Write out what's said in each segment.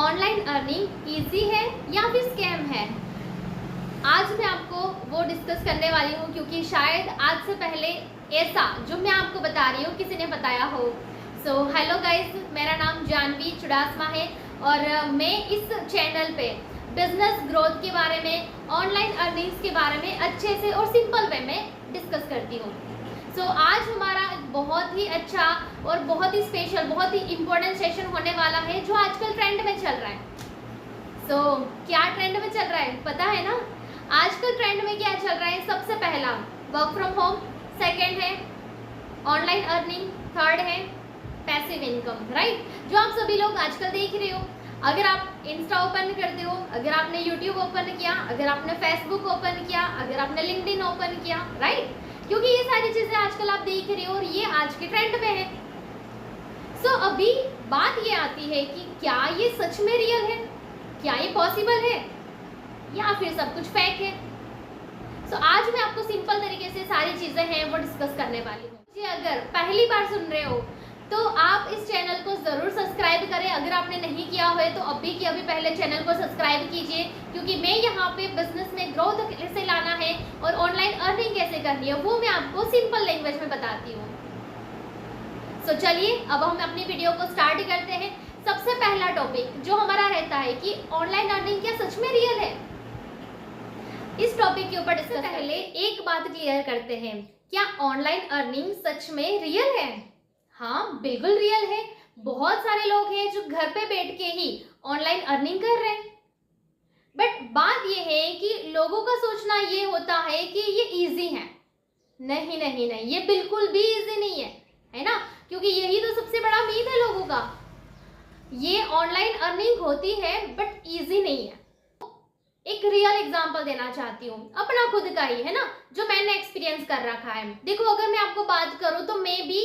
Online earning easy है या फिर स्कैम है? आज मैं आपको वो डिस्कस करने वाली हूँ क्योंकि शायद आज से पहले ऐसा जो मैं आपको बता रही हूँ किसी ने बताया हो। सो हेलो गाइस, मेरा नाम जानवी चुड़ासमा है और मैं इस चैनल पे बिजनेस ग्रोथ के बारे में, ऑनलाइन अर्निंग्स के बारे में अच्छे से और सिंपल वे में डिस्कस करती हूँ। सो आज हमारा बहुत ही अच्छा और बहुत ही स्पेशल, बहुत ही इम्पोर्टेंट सेशन होने वाला है जो आजकल ट्रेंड में चल रहा है। सो क्या ट्रेंड में चल रहा है पता है ना? आजकल ट्रेंड में क्या चल रहा है? सबसे पहला वर्क फ्रॉम होम, सेकेंड है ऑनलाइन अर्निंग, थर्ड है पैसिव इनकम, राइट? जो आप सभी लोग आजकल देख रहे हो। अगर आप इंस्टा ओपन करते हो, अगर आपने यूट्यूब ओपन किया, अगर आपने फेसबुक ओपन किया, अगर आपने लिंक्डइन ओपन किया, राइट? क्योंकि ये सारी चीजें आजकल आप देख रहे हो और ये आज के ट्रेंड में है। सो अभी बात ये आती है कि क्या ये सच में रियल है, क्या ये पॉसिबल है या फिर सब कुछ फेक है। सो आज मैं आपको सिंपल तरीके से सारी चीजें हैं वो डिस्कस करने वाली हूँ। अगर पहली बार सुन रहे हो तो आप इस चैनल को जरूर सब्सक्राइब करें। अगर आपने नहीं किया हो तो अभी के अभी पहले चैनल को सब्सक्राइब कीजिए, क्योंकि मैं यहाँ पे बिजनेस में ग्रोथ कैसे लाना है और ऑनलाइन अर्निंग कैसे करनी है वो मैं आपको सिंपल लैंग्वेज में बताती हूँ। सो चलिए अब हम अपनी वीडियो को स्टार्ट करते हैं। सबसे पहला टॉपिक जो हमारा रहता है कि ऑनलाइन अर्निंग क्या सच में रियल है। इस टॉपिक के ऊपर इससे पहले एक बात क्लियर करते हैं, क्या ऑनलाइन अर्निंग सच में रियल है? हाँ, बिल्कुल रियल है। बहुत सारे लोग हैं जो घर पे बैठ के ही ऑनलाइन अर्निंग कर रहे हैं। बट बात ये है कि लोगों का सोचना ये होता है कि ये इजी है। नहीं नहीं नहीं, ये बिल्कुल भी इजी नहीं है ना? क्योंकि यही तो सबसे बड़ा मीथ है लोगों का। ये ऑनलाइन अर्निंग होती है बट इजी नहीं है। एक रियल एग्जांपल देना चाहती हूँ, अपना खुद का ही है ना, जो मैंने एक्सपीरियंस कर रखा है। देखो, अगर मैं आपको बात करूँ तो मैं भी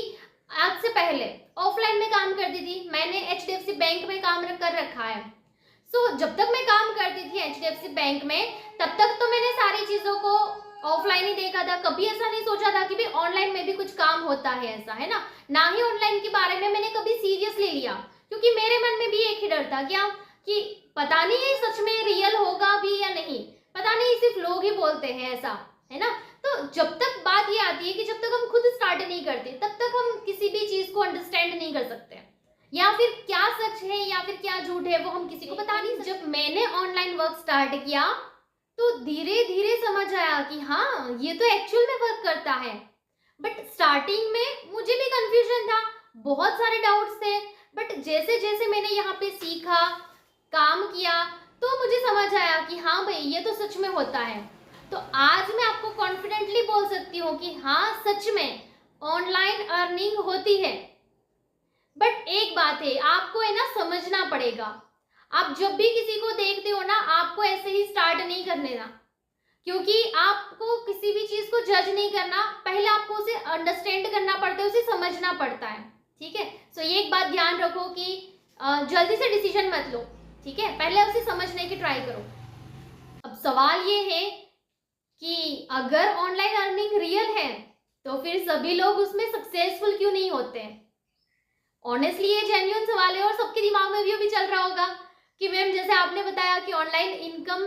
आज से पहले ऑफलाइन में काम करती थी। मैंने एचडीएफसी बैंक में काम कर रखा है। जब तक मैं काम करती थी एचडीएफसी बैंक में, तब तक तो मैंने सारी चीजों को ऑफलाइन ही देखा था। कभी ऐसा नहीं सोचा था कि भी ऑनलाइन में भी कुछ काम होता है, ऐसा है ना ही ऑनलाइन के बारे में मैंने कभी सीरियसली लिया, क्योंकि मेरे मन में भी एक ही डर था क्या कि पता नहीं ये सच में रियल होगा भी या नहीं, पता नहीं सिर्फ लोग ही बोलते हैं ऐसा, है ना? तो जब तक बात ये आती है कि जब तक हम खुद स्टार्ट नहीं करते तब तक हम किसी भी चीज को अंडरस्टैंड नहीं कर सकते, या फिर क्या सच है या फिर क्या झूठ है वो हम किसी को बता नहीं सकते। जब मैंने ऑनलाइन वर्क स्टार्ट किया तो धीरे धीरे समझ आया कि हाँ, ये तो एक्चुअल में वर्क करता है। बट स्टार्टिंग में मुझे भी कंफ्यूजन था, बहुत सारे डाउट्स थे। बट जैसे जैसे मैंने यहाँ पे सीखा, काम किया, तो मुझे समझ आया कि हाँ भाई, ये तो सच में होता है। तो आज मैं आपको कॉन्फिडेंटली बोल सकती हूँ कि हाँ, सच में ऑनलाइन अर्निंग होती है। बट एक बात है, आपको है ना समझना पड़ेगा। आप जब भी किसी को देखते हो ना, आपको ऐसे ही स्टार्ट नहीं करने ना, क्योंकि आपको किसी भी चीज को जज नहीं करना, पहले आपको उसे अंडरस्टैंड करना पड़ता है, उसे समझना पड़ता है, ठीक है? सो ये एक बात ध्यान रखो कि जल्दी से डिसीजन मत लो, ठीक है? पहले उसे समझने की ट्राई करो। अब सवाल ये है कि अगर ऑनलाइन अर्निंग रियल है तो फिर सभी लोग उसमें सक्सेसफुल क्यों नहीं होते हैं? ऑनेस्टली ये जेन्युइन सवाल है और सबके दिमाग में भी चल रहा होगा कि मैम, जैसे आपने बताया कि ऑनलाइन इनकम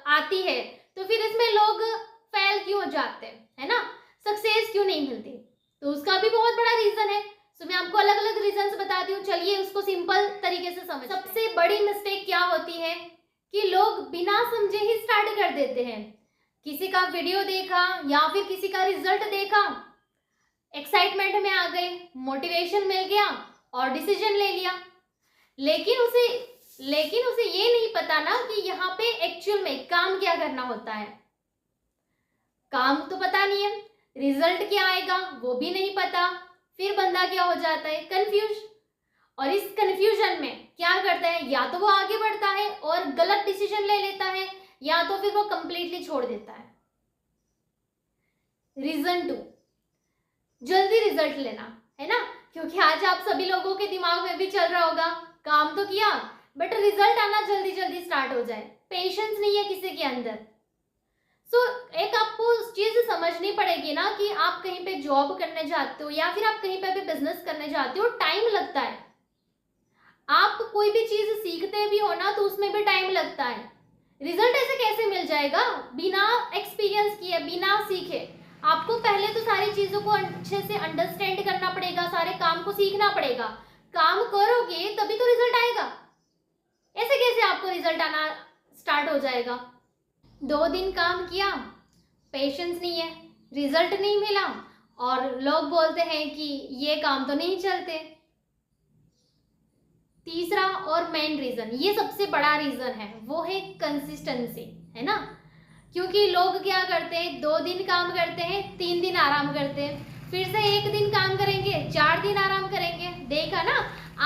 आती है तो फिर इसमें लोग फेल क्यों हो जाते हैं, है ना? सक्सेस क्यों नहीं मिलती? तो उसका भी बहुत बड़ा रीजन है। तो मैं आपको अलग अलग रीजंस बताती हूँ, चलिए उसको सिंपल तरीके से समझ। सबसे बड़ी मिस्टेक क्या होती है कि लोग बिना समझे ही स्टार्ट कर देते हैं। किसी का वीडियो देखा या फिर किसी का रिजल्ट देखा, एक्साइटमेंट में आ गए, मोटिवेशन मिल गया और डिसीजन ले लिया। लेकिन उसे ये नहीं पता ना कि यहाँ पे एक्चुअल में काम क्या करना होता है। काम तो पता नहीं है, रिजल्ट क्या आएगा वो भी नहीं पता। फिर बंदा क्या हो जाता है? कंफ्यूज। और इस कंफ्यूजन में क्या करता है? या तो वो आगे बढ़ता है और गलत डिसीजन ले लेता है, या तो फिर वो कंप्लीटली छोड़ देता है। रीजन 2, जल्दी रिजल्ट लेना, है ना? क्योंकि आज आप सभी लोगों के दिमाग में भी चल रहा होगा, काम तो किया बट रिजल्ट आना जल्दी जल्दी स्टार्ट हो जाए, पेशेंस नहीं है किसी के अंदर। एक आपको चीज समझनी पड़ेगी ना कि आप कहीं पे जॉब करने जाते हो या फिर आप कहीं पे भी बिजनेस करने जाते हो, टाइम लगता है। आप कोई भी चीज सीखते भी हो ना तो उसमें भी टाइम लगता है। रिजल्ट ऐसे कैसे मिल जाएगा बिना एक्सपीरियंस किए, बिना सीखे? आपको पहले तो सारी चीजों को अच्छे से अंडरस्टैंड करना पड़ेगा, सारे काम को सीखना पड़ेगा। काम करोगे तभी तो रिजल्ट आएगा। ऐसे कैसे आपको रिजल्ट आना स्टार्ट हो जाएगा? 2 दिन काम किया, पेशेंस नहीं है, रिजल्ट नहीं मिला, और लोग बोलते हैं कि ये काम तो नहीं चलते। तीसरा और मेन रीजन, ये सबसे बड़ा रीजन है, वो है कंसिस्टेंसी, है ना। क्योंकि लोग क्या करते हैं, 2 दिन काम करते हैं, 3 दिन आराम करते हैं, फिर से 1 दिन काम करेंगे, 4 दिन आराम करेंगे। देखा ना,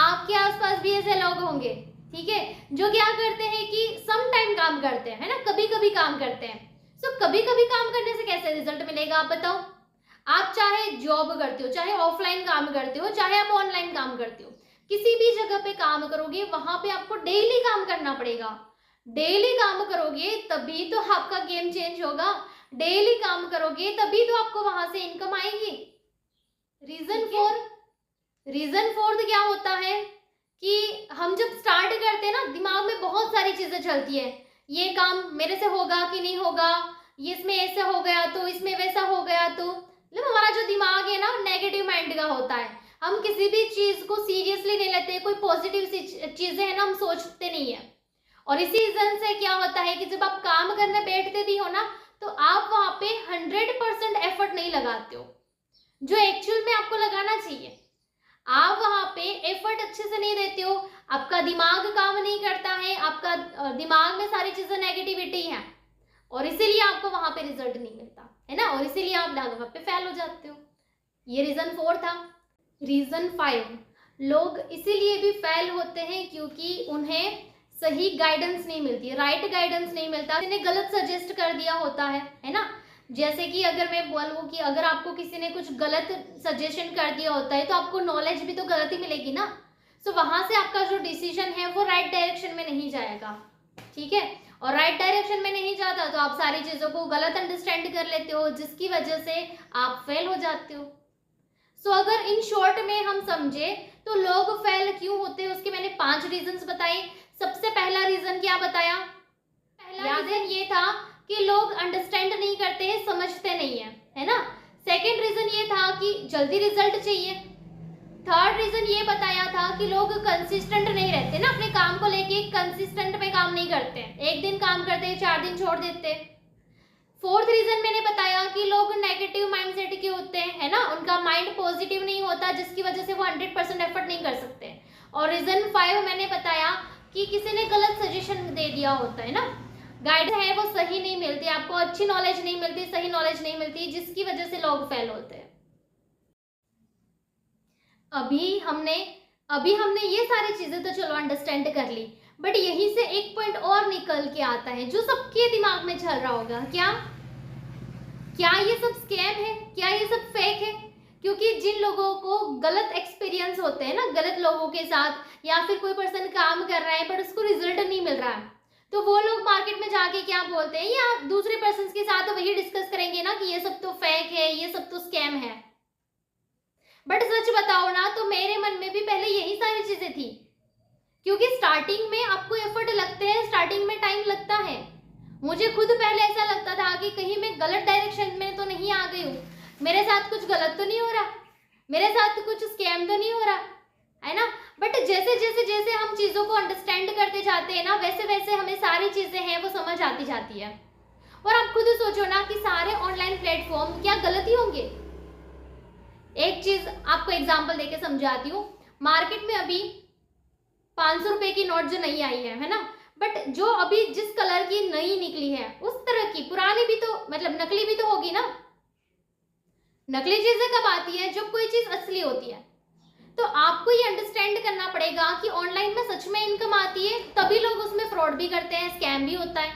आपके आसपास भी ऐसे लोग होंगे, ठीक है, जो क्या करते हैं कि सम टाइम काम करते हैं, है ना, कभी कभी काम करते हैं। सो कभी कभी काम करने से कैसे रिजल्ट मिलेगा आप बताओ? आप चाहे जॉब करते हो, चाहे ऑफलाइन काम करते हो, चाहे आप ऑनलाइन काम करते हो, किसी भी जगह पे काम करोगे वहां पे आपको डेली काम करना पड़ेगा। डेली काम करोगे तभी तो आपका गेम चेंज होगा। डेली काम करोगे तभी तो आपको वहां से इनकम आएगी। रीजन फोर्थ क्या होता है कि हम जब स्टार्ट करते हैं ना, दिमाग में बहुत सारी चीजें चलती है। ये काम मेरे से होगा कि नहीं होगा, ये इसमें ऐसे हो गया तो, इसमें वैसा हो गया तो, मतलब हमारा जो दिमाग है ना नेगेटिव माइंड का होता है। हम किसी भी चीज को सीरियसली नहीं लेते, कोई पॉजिटिव चीजें है ना हम सोचते नहीं है। और इसी रीजन से क्या होता है कि जब आप काम करने बैठते भी हो ना तो आप वहां पे 100% एफर्ट नहीं लगाते हो जो एक्चुअल में आपको लगाना चाहिए। आप वहां पे एफर्ट अच्छे से नहीं देते हो, आपका दिमाग काम नहीं करता है, आपका दिमाग में सारी चीजें नेगेटिविटी है, और इसीलिए आपको वहां पे रिजल्ट नहीं मिलता, है ना, और इसीलिए आप वहां पे फेल हो जाते हो। ये रीजन 4 था। रीजन 5, लोग इसीलिए भी फेल होते हैं क्योंकि उन्हें सही गाइडेंस नहीं मिलती, राइट गाइडेंस नहीं मिलता, इन्हें गलत सजेस्ट कर दिया होता है ना। जैसे कि अगर मैं बोलूँ कि अगर आपको किसी ने कुछ गलत सजेशन कर दिया होता है तो आपको नॉलेज भी तो गलत ही मिलेगी ना। सो वहां से आपका जो डिसीजन है वो राइट डायरेक्शन में नहीं जाएगा, ठीक है, और राइट डायरेक्शन में नहीं जाता तो आप सारी चीजों को गलत अंडरस्टैंड कर लेते हो, जिसकी वजह से आप फेल हो जाते हो। सो अगर इन शॉर्ट में हम समझे तो लोग फेल क्यों होते हैं उसके मैंने 5 रीजंस बताए। सबसे पहला रीजन क्या बताया? पहला रीजन ये था कि लोग अंडरस्टैंड नहीं करते हैं, समझते नहीं है ना। सेकंड रीजन ये था कि जल्दी रिजल्ट चाहिए। थर्ड रीजन ये बताया था कि लोग कंसिस्टेंट नहीं रहते ना, अपने काम को लेके कंसिस्टेंट में काम नहीं करते, 1 दिन काम करते हैं 4 दिन छोड़ देते। फोर्थ रीजन मैंने बताया कि लोग नेगेटिव माइंडसेट के होते हैं, है ना, उनका माइंड पॉजिटिव नहीं होता, जिसकी वजह से वो 100% एफर्ट नहीं कर सकते। और रीजन 5 मैंने बताया कि किसी ने गलत सजेशन दे दिया होता है ना, गाइड है वो सही नहीं मिलती, आपको अच्छी नॉलेज नहीं मिलती, सही नॉलेज नहीं मिलती, जिसकी वजह से लोग फेल होते हैं। अभी हमने ये सारी चीजें तो चलो अंडरस्टैंड कर ली, बट यहीं से एक पॉइंट और निकल के आता है जो सबके दिमाग में चल रहा होगा। क्या ये सब स्कैम है? क्या ये सब फेक है? क्योंकि जिन लोगों को गलत एक्सपीरियंस होते हैं ना गलत लोगों के साथ, या फिर कोई पर्सन काम कर रहा है बट उसको रिजल्ट नहीं मिल रहा है, तो वो लोग मार्केट में जाके क्या बोलते हैं, या दूसरे पर्सन के साथ तो वही डिस्कस करेंगे ना कि ये सब तो फेक है, ये सब तो स्कैम है। बट सच बताओ ना तो मेरे मन में भी पहले यही सारी चीजें थी, क्योंकि स्टार्टिंग में आपको एफर्ट लगते हैं, स्टार्टिंग में टाइम लगता है। मुझे खुद पहले ऐसा लगता था कि कहीं मैं गलत डायरेक्शन में तो नहीं आ गई हूँ, मेरे साथ कुछ गलत तो नहीं हो रहा, मेरे साथ कुछ स्कैम तो नहीं हो रहा, है ना। बट जैसे जैसे जैसे हम चीजों को अंडरस्टैंड करते जाते हैं ना, वैसे वैसे हमें सारी चीजें हैं वो समझ आती जाती है। और आप खुद सोचो ना कि सारे ऑनलाइन प्लेटफॉर्म क्या गलत ही होंगे? एक चीज आपको एग्जांपल देके समझाती हूँ। मार्केट में अभी 500 रुपए की नोट जो नई आई है ना, बट जो अभी जिस कलर की नई निकली है उस तरह की पुरानी भी तो, मतलब नकली भी तो होगी ना। नकली चीजें कब आती है? जब कोई चीज असली होती है। तो आपको ये अंडरस्टैंड करना पड़ेगा कि ऑनलाइन में सच में इनकम आती है, तभी लोग उसमें फ्रॉड भी करते हैं, स्कैम भी होता है,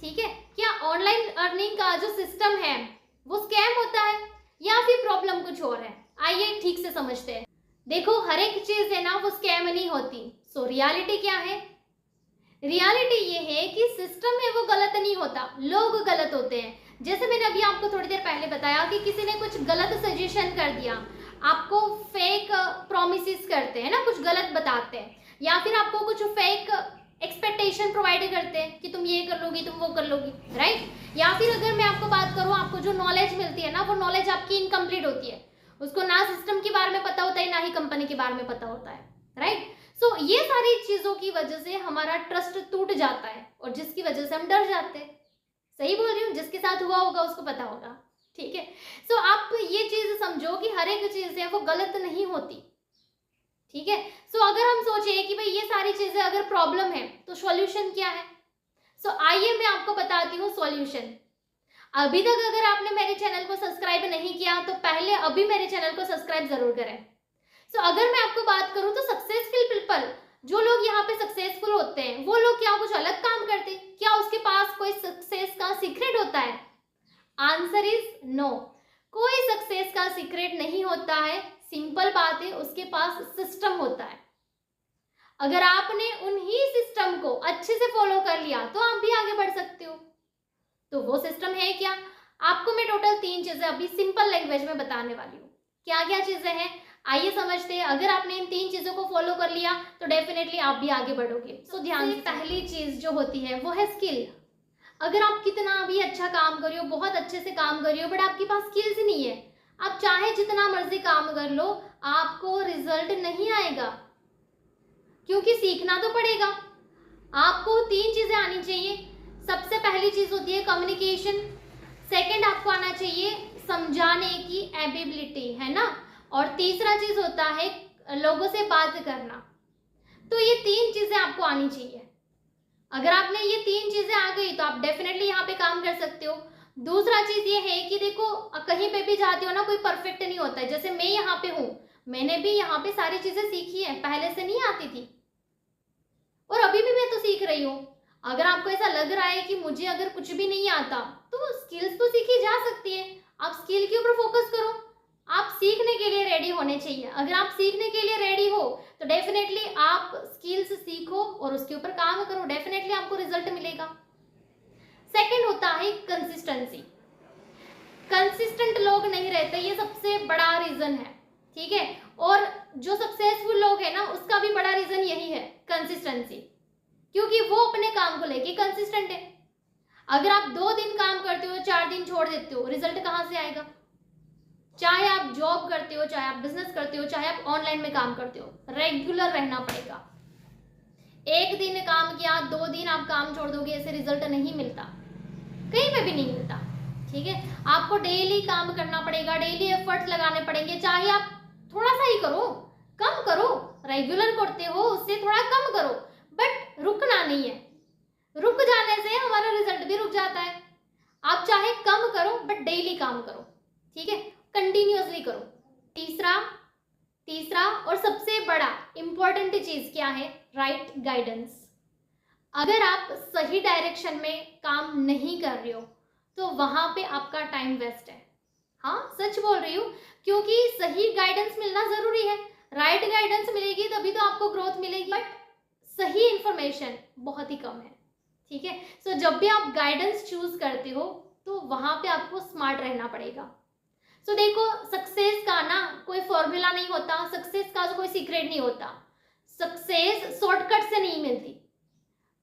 ठीक है। क्या ऑनलाइन अर्निंग का जो सिस्टम है वो स्कैम होता है या फिर प्रॉब्लम कुछ और है? आइए ठीक से समझते हैं। देखो, हर एक चीज है ना वो स्कैम नहीं होती। सो रियलिटी क्या है? रियलिटी ये है कि सिस्टम है वो गलत नहीं होता, लोग गलत होते हैं। जैसे मैंने अभी आपको थोड़ी देर पहले बताया कि किसी ने कुछ गलत सजेशन कर दिया, आपको फेक प्रॉमिसेस करते हैं ना, कुछ गलत बताते हैं, या फिर आपको कुछ फेक एक्सपेक्टेशन प्रोवाइड करते हैं कि तुम ये कर लोगी, तुम वो कर लोगी, राइट। या फिर अगर मैं आपको बात करूँ, आपको जो नॉलेज मिलती है ना, वो नॉलेज आपकी इनकम्प्लीट होती है, उसको ना सिस्टम के बारे में पता होता है, ना ही कंपनी के बारे में पता होता है, राइट। सो ये सारी चीजों की वजह से हमारा ट्रस्ट टूट जाता है और जिसकी वजह से हम डर जाते हैं। सही बोल रही हूँ, जिसके साथ हुआ होगा उसको पता होगा, ठीक है। सो आप ये चीज समझो कि हर एक चीज है वो गलत नहीं होती, ठीक है। सो अगर हम सोचे कि भाई ये सारी चीजें अगर प्रॉब्लम है तो सॉल्यूशन क्या है, सो आइए मैं आपको बताती हूँ सॉल्यूशन। अभी तक अगर आपने मेरे चैनल को सब्सक्राइब नहीं किया तो पहले अभी मेरे चैनल को सब्सक्राइब जरूर करें। सो अगर मैं आपको बात करूं तो सक्सेसफुल पीपल, जो लोग यहाँ पे सक्सेसफुल होते हैं, वो लोग क्या कुछ अलग काम करते हैं? क्या उसके पास कोई सक्सेस का सीक्रेट होता है? आंसर इज नो, कोई सक्सेस का सीक्रेट नहीं होता है। सिंपल बात है, उसके पास सिस्टम होता है। अगर आपने उन्हीं सिस्टम को अच्छे से फॉलो कर लिया तो आप भी आगे बढ़ सकते हो। तो वो सिस्टम है क्या? आपको मैं टोटल 3 चीजें अभी सिंपल लैंग्वेज में बताने वाली हूँ। क्या क्या चीजें हैं आइए समझते हैं। अगर आपने इन 3 चीजों को फॉलो कर लिया तो डेफिनेटली आप भी आगे बढ़ोगे। सो ध्यान से, पहली चीज जो होती है वो है स्किल। अगर आप कितना भी अच्छा काम कर रहे हो, बहुत अच्छे से काम कर रहे हो, बट आपके पास स्किल्स नहीं है, आप चाहे जितना मर्जी काम कर लो, आपको रिजल्ट नहीं आएगा, क्योंकि सीखना तो पड़ेगा। आपको 3 चीजें आनी चाहिए। सबसे पहली चीज होती है कम्युनिकेशन, सेकंड आपको आना चाहिए समझाने की एबिलिटी, है ना, और तीसरा चीज होता है लोगों से बात करना। तो ये 3 चीजें आपको आनी चाहिए। अगर आपने ये 3 चीजें आ गई तो आप डेफिनेटली यहाँ पे काम कर सकते हो। दूसरा चीज ये है कि देखो, कहीं पे भी जाते हो ना, कोई परफेक्ट नहीं होता है। जैसे मैं यहाँ पे हूँ, मैंने भी यहाँ पे सारी चीजें सीखी है, पहले से नहीं आती थी और अभी भी मैं तो सीख रही हूँ। अगर आपको ऐसा लग रहा है कि मुझे अगर कुछ भी नहीं आता, तो स्किल्स तो सीखी जा सकती है। आप स्किल के ऊपर फोकस करो, आप सीखने के लिए रेडी होने चाहिए। अगर आप सीखने के लिए रेडी हो तो डेफिनेटली आप स्किल्स सीखो और उसके ऊपर काम करो, डेफिनेटली आपको रिजल्ट मिलेगा। सेकंड होता है कंसिस्टेंसी। कंसिस्टेंट लोग नहीं रहते, ये सबसे बड़ा रीजन है, ठीक है। और जो सक्सेसफुल लोग है ना, उसका भी बड़ा रीजन यही है, कंसिस्टेंसी, क्योंकि वो अपने काम को लेके कंसिस्टेंट है। अगर आप 2 दिन काम करते हो, 4 दिन छोड़ देते हो, रिजल्ट कहाँ से आएगा? चाहे आप जॉब करते हो, चाहे आप बिजनेस करते हो, चाहे आप ऑनलाइन में काम करते हो, रेगुलर रहना पड़ेगा। 1 दिन काम किया, 2 दिन आप काम छोड़ दोगे, ऐसे रिजल्ट नहीं मिलता, कहीं पे भी नहीं मिलता, ठीक है। आपको डेली काम करना पड़ेगा, डेली एफर्ट्स लगाने पड़ेंगे। चाहे आप थोड़ा सा ही करो, कम करो, रेगुलर करते हो उससे थोड़ा कम करो, बट रुकना नहीं है। रुक जाने से हमारा रिजल्ट भी रुक जाता है। आप चाहे कम करो बट डेली काम करो, ठीक है, कंटिन्यूअसली करो। तीसरा और सबसे बड़ा इंपॉर्टेंट चीज क्या है? Right guidance. अगर आप सही डायरेक्शन में काम नहीं कर रहे हो तो वहां पे आपका टाइम वेस्ट है। हाँ, सच बोल रही हूँ, क्योंकि सही गाइडेंस मिलना जरूरी है। राइट गाइडेंस मिलेगी तभी तो आपको ग्रोथ मिलेगी, बट सही इंफॉर्मेशन बहुत ही कम है, ठीक है। सो जब भी आप गाइडेंस चूज करते हो तो वहां पे आपको स्मार्ट रहना पड़ेगा। सो देखो, सक्सेस का ना कोई फॉर्मूला नहीं होता, सक्सेस का कोई सीक्रेट नहीं होता। सक्सेस शॉर्टकट से नहीं मिलती,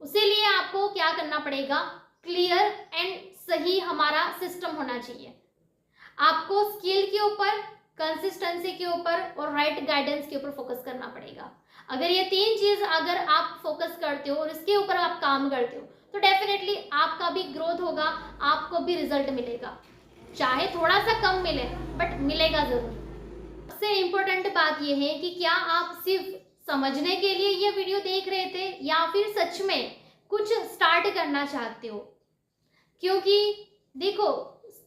उसी लिए आपको क्या करना पड़ेगा? क्लियर एंड सही हमारा सिस्टम होना चाहिए। आपको स्किल के ऊपर, कंसिस्टेंसी के ऊपर और राइट गाइडेंस के ऊपर फोकस करना पड़ेगा। अगर ये 3 चीज अगर आप फोकस करते हो और इसके ऊपर आप काम करते हो तो डेफिनेटली आपका भी ग्रोथ होगा, आपको भी रिजल्ट मिलेगा, चाहे थोड़ा सा कम मिले बट मिलेगा जरूर। सबसे इम्पोर्टेंट बात यह है कि क्या आप सिर्फ समझने के लिए ये वीडियो देख रहे थे या फिर सच में कुछ स्टार्ट करना चाहते हो? क्योंकि देखो,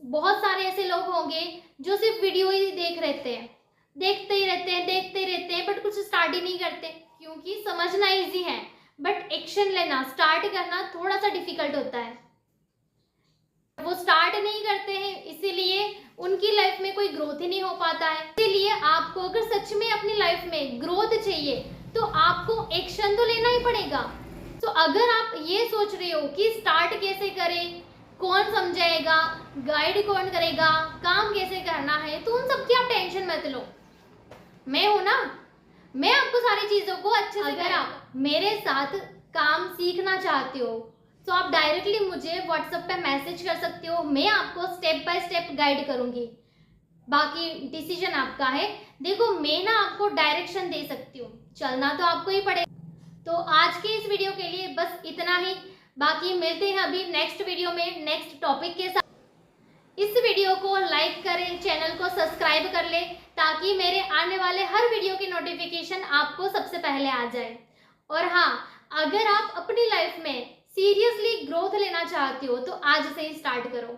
बहुत सारे ऐसे लोग होंगे जो सिर्फ वीडियो ही देखते हैं, देखते ही रहते हैं बट कुछ स्टार्ट ही नहीं करते, क्योंकि समझना इजी है बट एक्शन लेना, स्टार्ट करना थोड़ा सा डिफिकल्ट होता है। वो स्टार्ट नहीं करते हैं, इसीलिए उनकी लाइफ में कोई ग्रोथ ही नहीं हो पाता है। इसीलिए आपको अगर सच में अपनी लाइफ में ग्रोथ चाहिए तो आपको एक्शन तो लेना ही पड़ेगा। तो अगर आप ये सोच रहे हो कि स्टार्ट कैसे करें, कौन समझाएगा, गाइड कौन करेगा, काम कैसे करना है, तो उन सब की आप टेंशन मत लो, मैं हूं ना, मैं आपको सारी चीजों को अच्छे से। अगर आप मेरे साथ काम सीखना चाहते हो तो आप डायरेक्टली मुझे व्हाट्सएप पे मैसेज कर सकते हो। मैं आपको स्टेप बाय स्टेप गाइड करूंगी, बाकी डिसीजन आपका है। देखो, मैं ना आपको डायरेक्शन दे सकती हूँ, चलना तो आपको ही पड़ेगा। तो आज के इस वीडियो के लिए बस इतना ही। बाकी मिलते हैं अभी नेक्स्ट वीडियो में नेक्स्ट टॉपिक के साथ। इस वीडियो को लाइक करें, चैनल को सब्सक्राइब कर ले ताकि मेरे आने वाले हर वीडियो की नोटिफिकेशन आपको सबसे पहले आ जाए। और हाँ, अगर आप अपनी लाइफ में सीरियसली ग्रोथ लेना चाहते हो तो आज से ही स्टार्ट करो।